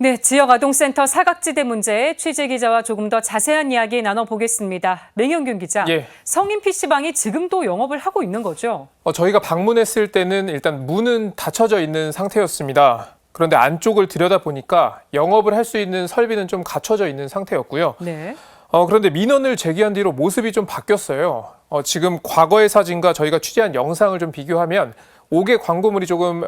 네, 지역아동센터 사각지대 문제 취재 기자와 조금 더 자세한 이야기 나눠보겠습니다. 맹영균 기자, 예. 성인 PC방이 지금도 영업을 하고 있는 거죠? 저희가 방문했을 때는 일단 문은 닫혀져 있는 상태였습니다. 그런데 안쪽을 들여다보니까 영업을 할 수 있는 설비는 좀 갖춰져 있는 상태였고요. 네. 그런데 민원을 제기한 뒤로 모습이 좀 바뀌었어요. 지금 과거의 사진과 저희가 취재한 영상을 좀 비교하면 옥외 광고물이 조금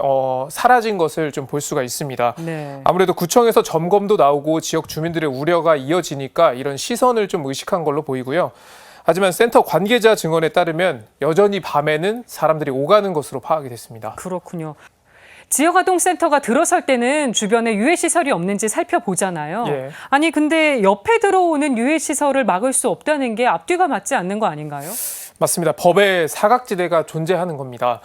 사라진 것을 좀 볼 수가 있습니다. 네. 아무래도 구청에서 점검도 나오고 지역 주민들의 우려가 이어지니까 이런 시선을 좀 의식한 걸로 보이고요. 하지만 센터 관계자 증언에 따르면 여전히 밤에는 사람들이 오가는 것으로 파악이 됐습니다. 그렇군요. 지역아동센터가 들어설 때는 주변에 유해시설이 없는지 살펴보잖아요. 예. 아니, 근데 옆에 들어오는 유해시설을 막을 수 없다는 게 앞뒤가 맞지 않는 거 아닌가요? 맞습니다. 법에 사각지대가 존재하는 겁니다.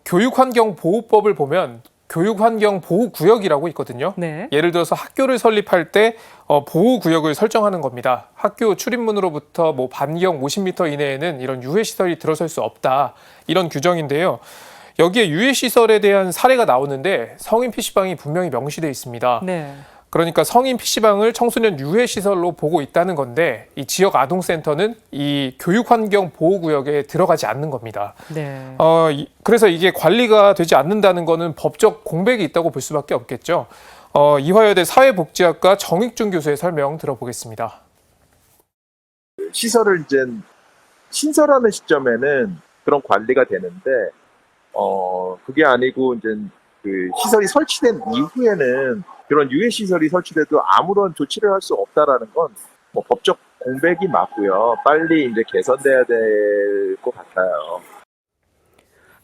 교육환경보호법을 보면 교육환경보호구역이라고 있거든요. 네. 예를 들어서 학교를 설립할 때 보호구역을 설정하는 겁니다. 학교 출입문으로부터 반경 50m 이내에는 이런 유해시설이 들어설 수 없다. 이런 규정인데요. 여기에 유해시설에 대한 사례가 나오는데 성인 PC방이 분명히 명시되어 있습니다. 네. 그러니까 성인 PC방을 청소년 유해시설로 보고 있다는 건데 이 지역 아동센터는 이 교육환경보호구역에 들어가지 않는 겁니다. 네. 그래서 이게 관리가 되지 않는다는 거는 법적 공백이 있다고 볼 수밖에 없겠죠. 이화여대 사회복지학과 정익준 교수의 설명 들어보겠습니다. 시설을 이제 신설하는 시점에는 그런 관리가 되는데 그게 아니고 이제 그 시설이 설치된 이후에는 그런 유해 시설이 설치돼도 아무런 조치를 할 수 없다라는 건 법적 공백이 맞고요. 빨리 이제 개선돼야 될 것 같아요.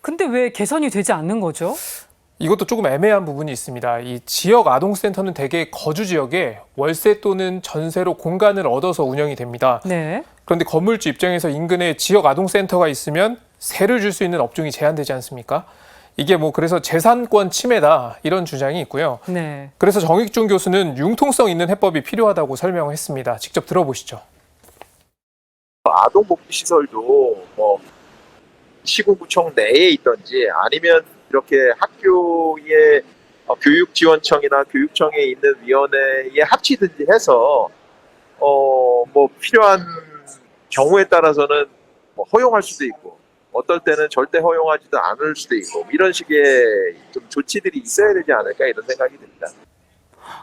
근데 왜 개선이 되지 않는 거죠? 이것도 조금 애매한 부분이 있습니다. 이 지역 아동센터는 대개 거주 지역에 월세 또는 전세로 공간을 얻어서 운영이 됩니다. 네. 그런데 건물주 입장에서 인근에 지역 아동센터가 있으면 세를 줄 수 있는 업종이 제한되지 않습니까? 이게 그래서 재산권 침해다 이런 주장이 있고요. 네. 그래서 정익준 교수는 융통성 있는 해법이 필요하다고 설명을 했습니다. 직접 들어보시죠. 아동복지시설도 시군구청 내에 있든지 아니면 이렇게 학교의 교육지원청이나 교육청에 있는 위원회에 합치든지 해서 필요한 경우에 따라서는 허용할 수도 있고 어떨 때는 절대 허용하지도 않을 수도 있고 이런 식의 좀 조치들이 있어야 되지 않을까 이런 생각이 듭니다.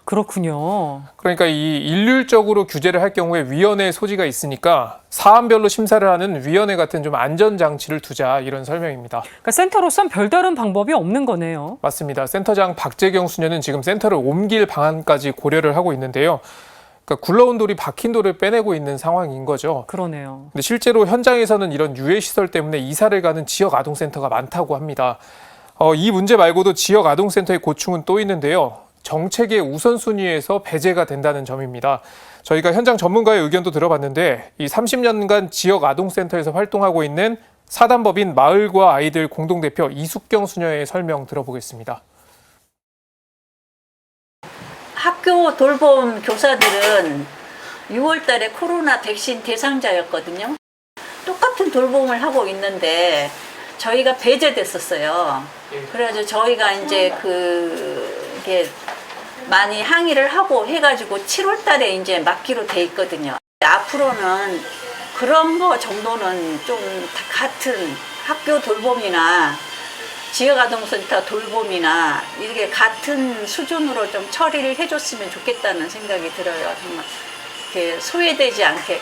그렇군요. 그러니까 이 일률적으로 규제를 할 경우에 위원회의 소지가 있으니까 사안별로 심사를 하는 위원회 같은 좀 안전장치를 두자 이런 설명입니다. 그러니까 센터로선 별다른 방법이 없는 거네요. 맞습니다. 센터장 박재경 수녀는 지금 센터를 옮길 방안까지 고려를 하고 있는데요. 그러니까 굴러온 돌이 박힌 돌을 빼내고 있는 상황인 거죠. 그러네요. 근데 실제로 현장에서는 이런 유해시설 때문에 이사를 가는 지역 아동센터가 많다고 합니다. 이 문제 말고도 지역 아동센터의 고충은 또 있는데요. 정책의 우선순위에서 배제가 된다는 점입니다. 저희가 현장 전문가의 의견도 들어봤는데 이 30년간 지역 아동센터에서 활동하고 있는 사단법인 마을과 아이들 공동대표 이숙경 수녀의 설명 들어보겠습니다. 학교 돌봄 교사들은 6월 달에 코로나 백신 대상자였거든요. 똑같은 돌봄을 하고 있는데 저희가 배제됐었어요. 그래가지고 저희가 이제 이게 많이 항의를 하고 해가지고 7월 달에 이제 막기로 돼 있거든요. 앞으로는 그런 거 정도는 좀 같은 학교 돌봄이나 지역아동센터 돌봄이나 이렇게 같은 수준으로 좀 처리를 해줬으면 좋겠다는 생각이 들어요. 정말 이렇게 소외되지 않게.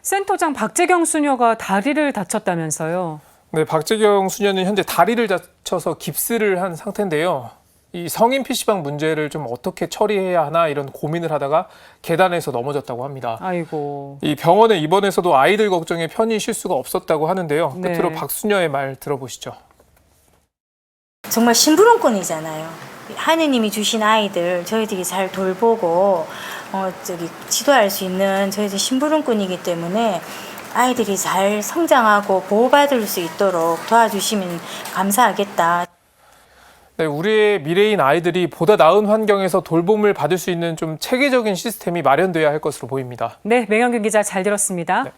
센터장 박재경 수녀가 다리를 다쳤다면서요? 네, 박재경 수녀는 현재 다리를 다쳐서 깁스를 한 상태인데요. 이 성인 PC방 문제를 좀 어떻게 처리해야 하나 이런 고민을 하다가 계단에서 넘어졌다고 합니다. 아이고. 이 병원에 입원해서도 아이들 걱정에 편히 쉴 수가 없었다고 하는데요. 네. 끝으로 박수녀의 말 들어보시죠. 정말 심부름꾼이잖아요. 하느님이 주신 아이들 저희들이 잘 돌보고 지도할 수 있는 저희들 심부름꾼이기 때문에 아이들이 잘 성장하고 보호받을 수 있도록 도와주시면 감사하겠다. 네, 우리의 미래인 아이들이 보다 나은 환경에서 돌봄을 받을 수 있는 좀 체계적인 시스템이 마련돼야 할 것으로 보입니다. 네, 맹영균 기자 잘 들었습니다. 네.